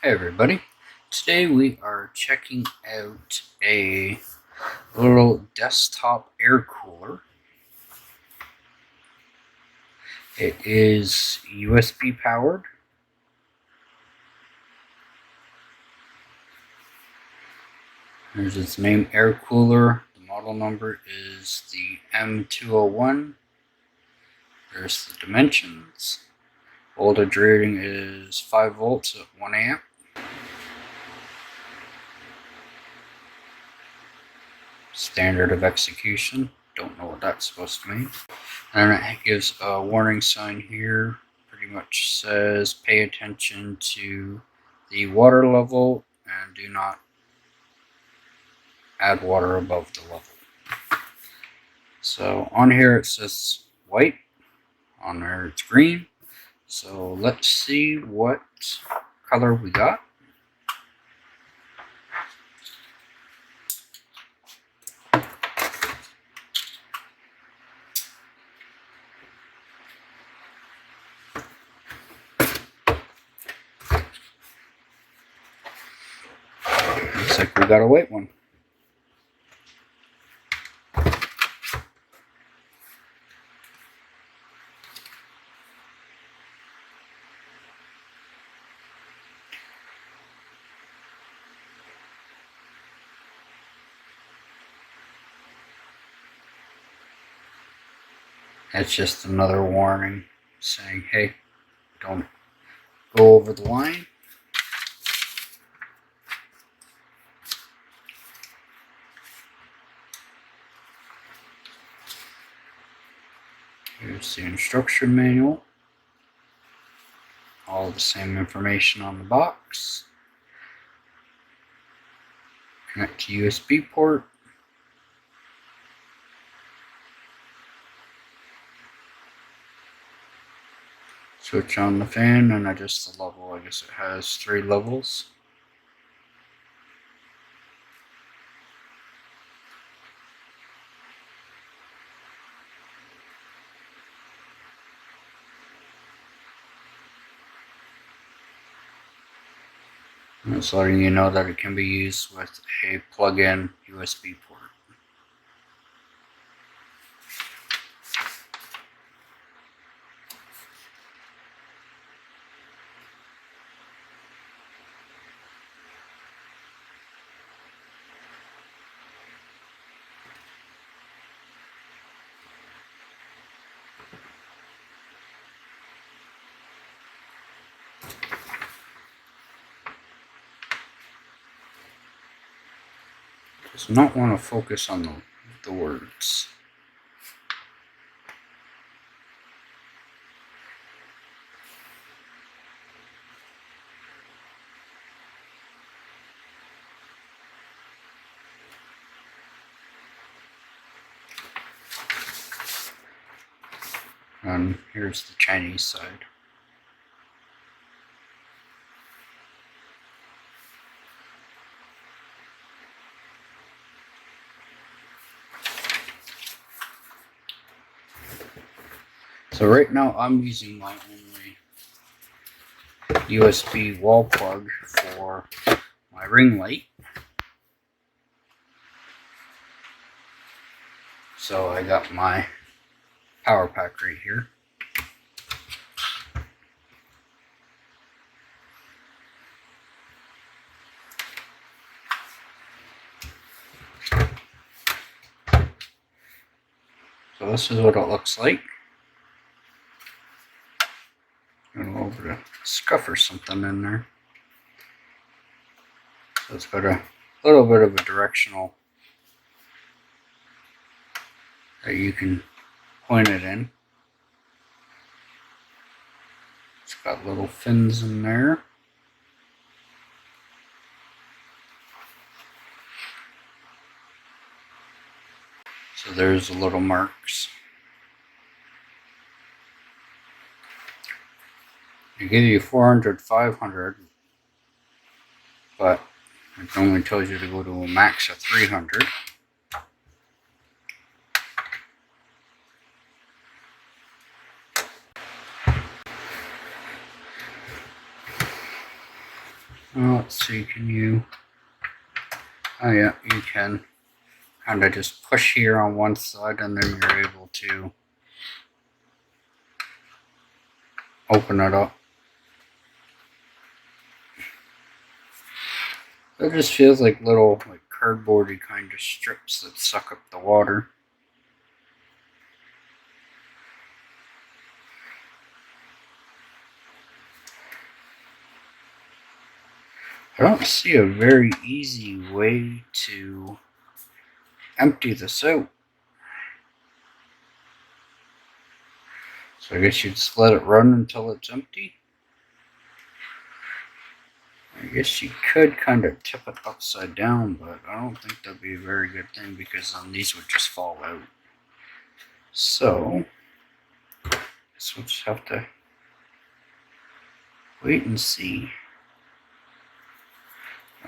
Hey everybody, today we are checking out a little desktop air cooler. It is USB powered. There's its name, air cooler. The model number is the M201. There's the dimensions. Voltage rating is 5 volts at 1 amp. Standard of execution. Don't know what that's supposed to mean. And it gives a warning sign here. Pretty much says pay attention to the water level and do not add water above the level. So on here it says white, on there it's green. So let's see what color we got. Looks like we got a white one. That's just another warning saying, hey, don't go over the line. Here's the instruction manual. All the same information on the box. Connect to USB port. Switch on the fan and adjust the level. I guess it has 3 levels. And it's letting you know that it can be used with a plug-in USB port. Does not want to focus on the words. And here's the Chinese side. So right now I'm using my only USB wall plug for my ring light. So I got my power pack right here. So this is what it looks like. Got a little bit of scuff or something in there. So it's got a little bit of a directional that you can point it in. It's got little fins in there. So there's the little marks. They give you 400, 500, but it only tells you to go to a max of 300. Well, let's see, can you... Oh yeah, you can kind of just push here on one side and then you're able to open it up. It just feels like little cardboardy kind of strips that suck up the water. I don't see a very easy way to empty this out. So I guess you just let it run until it's empty. I guess you could kind of tip it upside down, but I don't think that'd be a very good thing because then these would just fall out. So, I guess we'll just have to wait and see.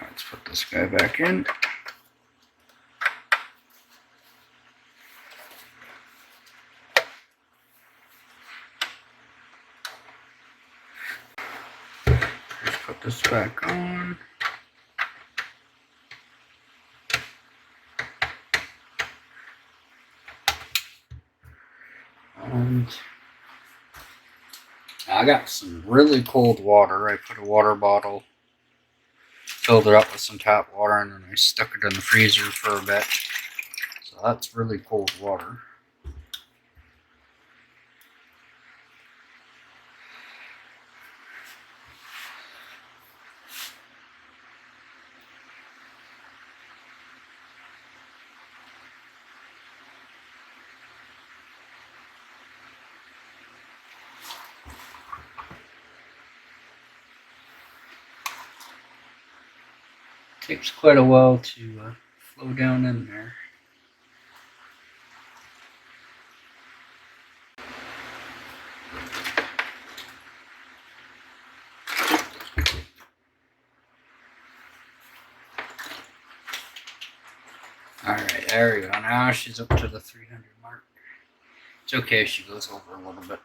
Let's put this guy back in. Let's put this back on. And I got some really cold water. I put a water bottle, filled it up with some tap water, and then I stuck it in the freezer for a bit. So that's really cold water. Takes quite a while to flow down in there. Alright, there we go. Now she's up to the 300 mark. It's okay if she goes over a little bit.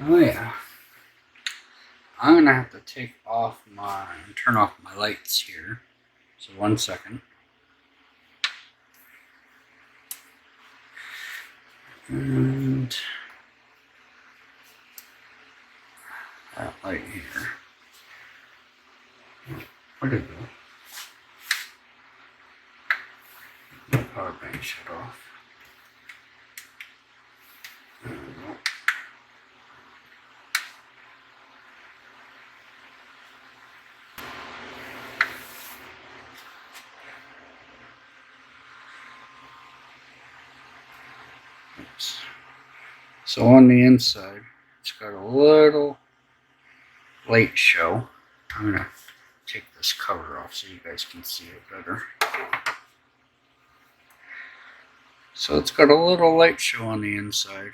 Oh yeah. I'm gonna have to turn off my lights here. So 1 second. And that light here. Where'd it go? The power bank shut off. There we go. Oops. So on the inside, it's got a little light show. I'm gonna take this cover off so you guys can see it better. So it's got a little light show on the inside.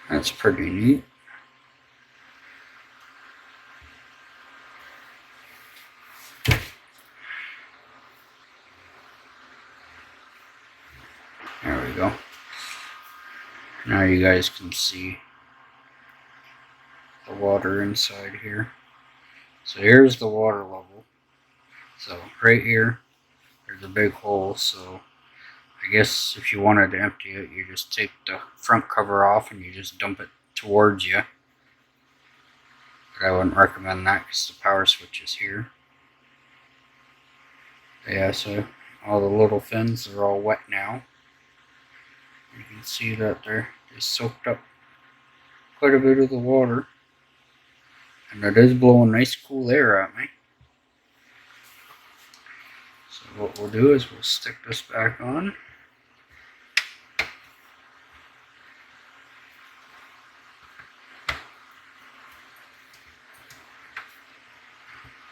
That's pretty neat. There we go. Now you guys can see the water inside here. So here's the water level. So right here, there's a big hole. So I guess if you wanted to empty it, you just take the front cover off and you just dump it towards you. But I wouldn't recommend that because the power switch is here. Yeah, so All the little fins are all wet now. You can see that they soaked up quite a bit of the water. And it is blowing nice cool air at me. So what we'll do is we'll stick this back on.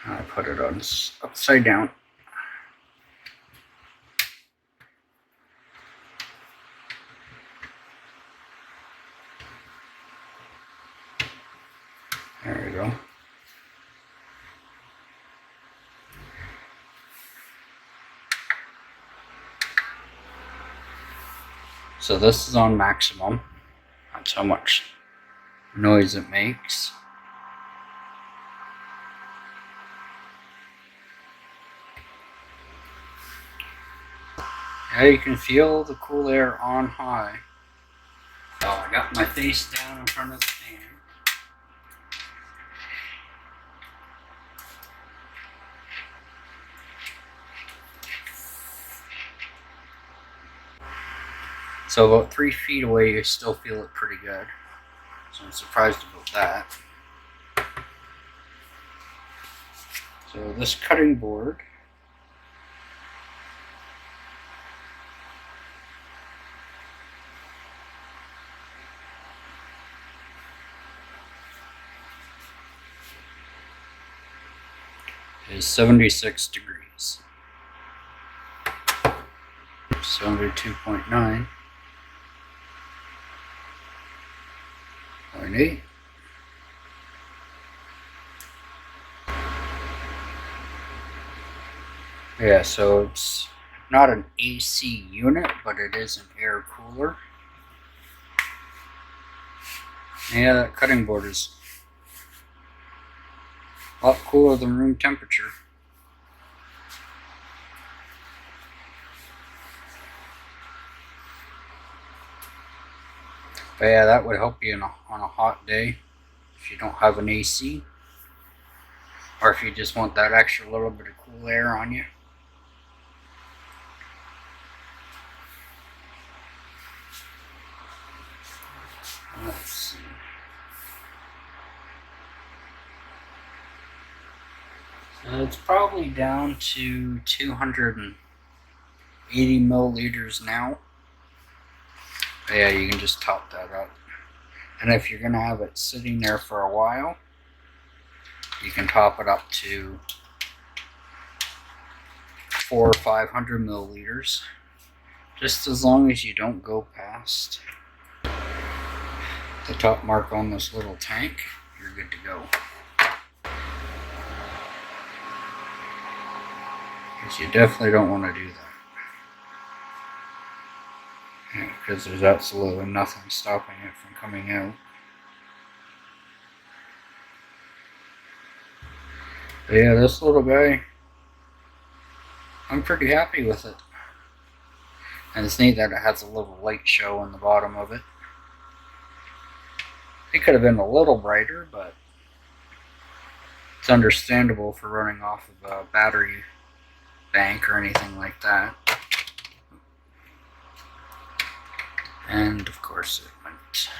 I put it on upside down. There we go. So this is on maximum. That's how much noise it makes. Yeah, you can feel the cool air on high. So I got my face down in front of the fan. So about 3 feet away, you still feel it pretty good. So I'm surprised about that. So this cutting board is 76 degrees. 72.9. 0.8. Yeah, so it's not an AC unit, but it is an air cooler. Yeah, that cutting board is a lot cooler than room temperature. But yeah, that would help you on a hot day if you don't have an AC, or if you just want that extra little bit of cool air on you. Let's see. So it's probably down to 280 milliliters now. But yeah, you can just top that up. And if you're going to have it sitting there for a while, you can top it up to 400 or 500 milliliters. Just as long as you don't go past the top mark on this little tank, you're good to go. Because you definitely don't want to do that. Because there's absolutely nothing stopping it from coming out. But yeah, this little guy, I'm pretty happy with it. And it's neat that it has a little light show on the bottom of it. It could have been a little brighter, but it's understandable for running off of a battery bank or anything like that. And of course it went.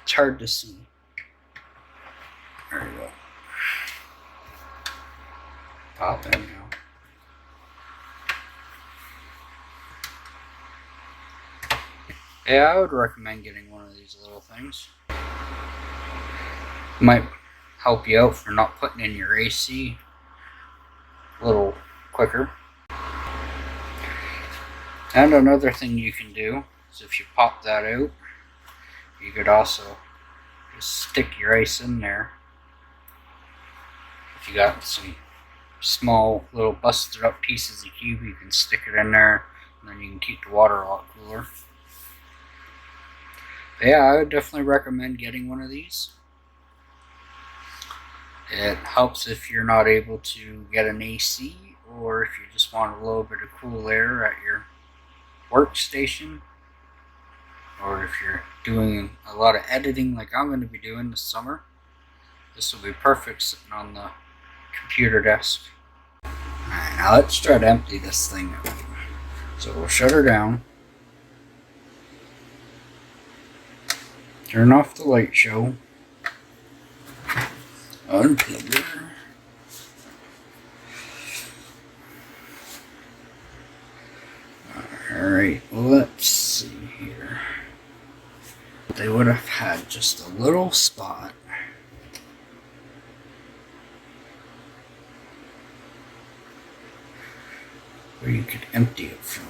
It's hard to see. There we go. Pop in now. Yeah, I would recommend getting one of these little things. Might help you out for not putting in your AC a little quicker. And another thing you can do is if you pop that out, you could also just stick your ice in there. If you got some small little busted up pieces of cube, you can stick it in there, and then you can keep the water a lot cooler. But yeah, I would definitely recommend getting one of these. It helps if you're not able to get an AC, or if you just want a little bit of cool air at your workstation, or if you're doing a lot of editing like I'm going to be doing this summer. This will be perfect sitting on the computer desk. Alright, now let's try to empty this thing out. So we'll shut her down. Turn off the light show. Unplug her. Alright, let's see here. They would have had just a little spot where you could empty it from.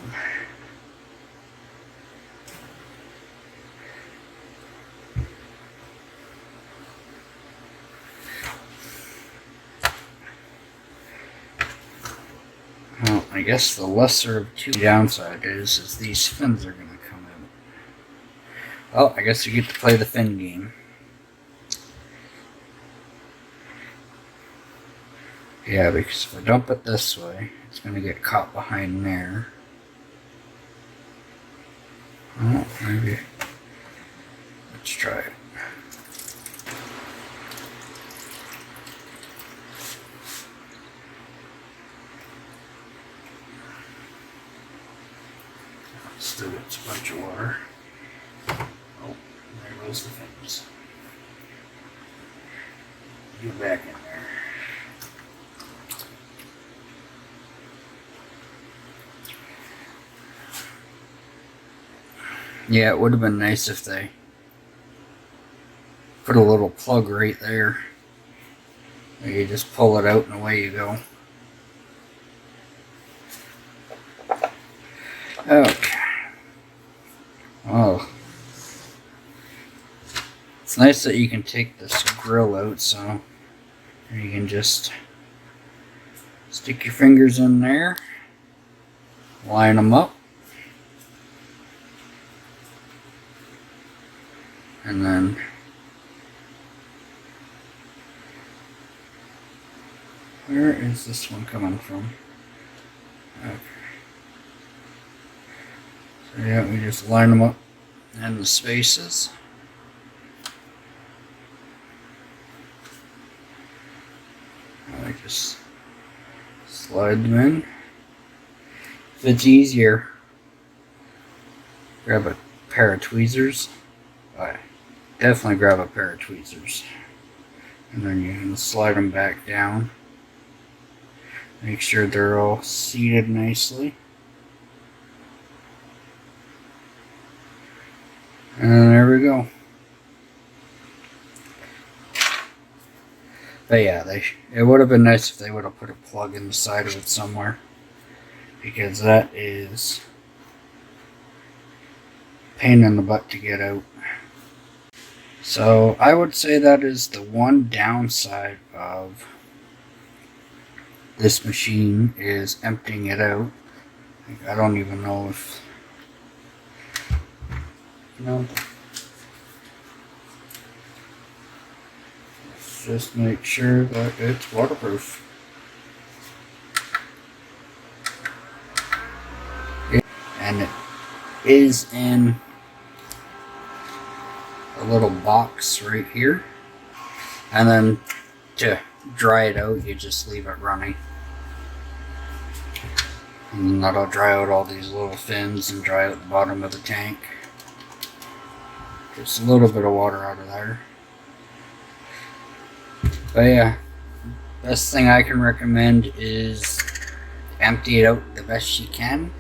Well, I guess the lesser of two downside is these fins are going to come out. Well, I guess you get to play the fin game. Yeah, because if I dump it this way, it's going to get caught behind there. Oh, maybe. Let's try it. Still gets a bunch of water. Oh, there goes the fins. Get back in there. Yeah, it would have been nice if they put a little plug right there. You just pull it out and away you go. Okay. Oh. It's nice that you can take this grill out, so you can just stick your fingers in there, line them up, and then where is this one coming from? Okay. So yeah, we just line them up in the spaces. I just slide them in. If it's easier, grab a pair of tweezers. Definitely grab a pair of tweezers. And then you can slide them back down. Make sure they're all seated nicely. And there we go. But yeah, it would have been nice if they would have put a plug in the side of it somewhere. Because that is a pain in the butt to get out. So I would say that is the one downside of this machine, is emptying it out. I don't even know if... No. Let's just make sure that it's waterproof. And it is in a little box right here. And then to dry it out, you just leave it running. And then that'll dry out all these little fins and dry out the bottom of the tank. Just a little bit of water out of there. But yeah, best thing I can recommend is empty it out the best you can.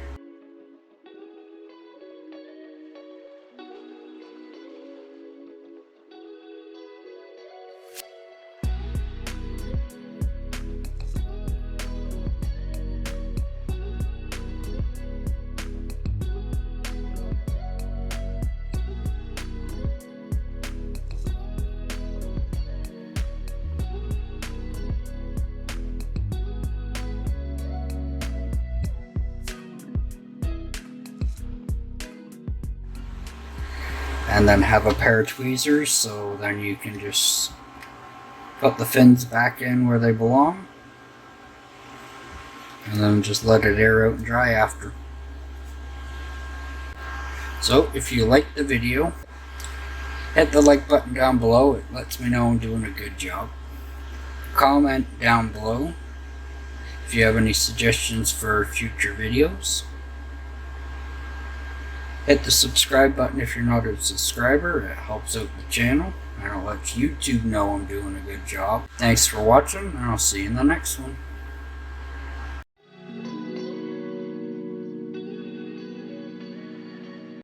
And then have a pair of tweezers, so then you can just put the fins back in where they belong. And then just let it air out and dry after. So if you liked the video, hit the like button down below. It lets me know I'm doing a good job. comment down below if you have any suggestions for future videos. Hit the subscribe button if you're not a subscriber. It helps out the channel and it lets YouTube know I'm doing a good job. Thanks for watching, and I'll see you in the next one.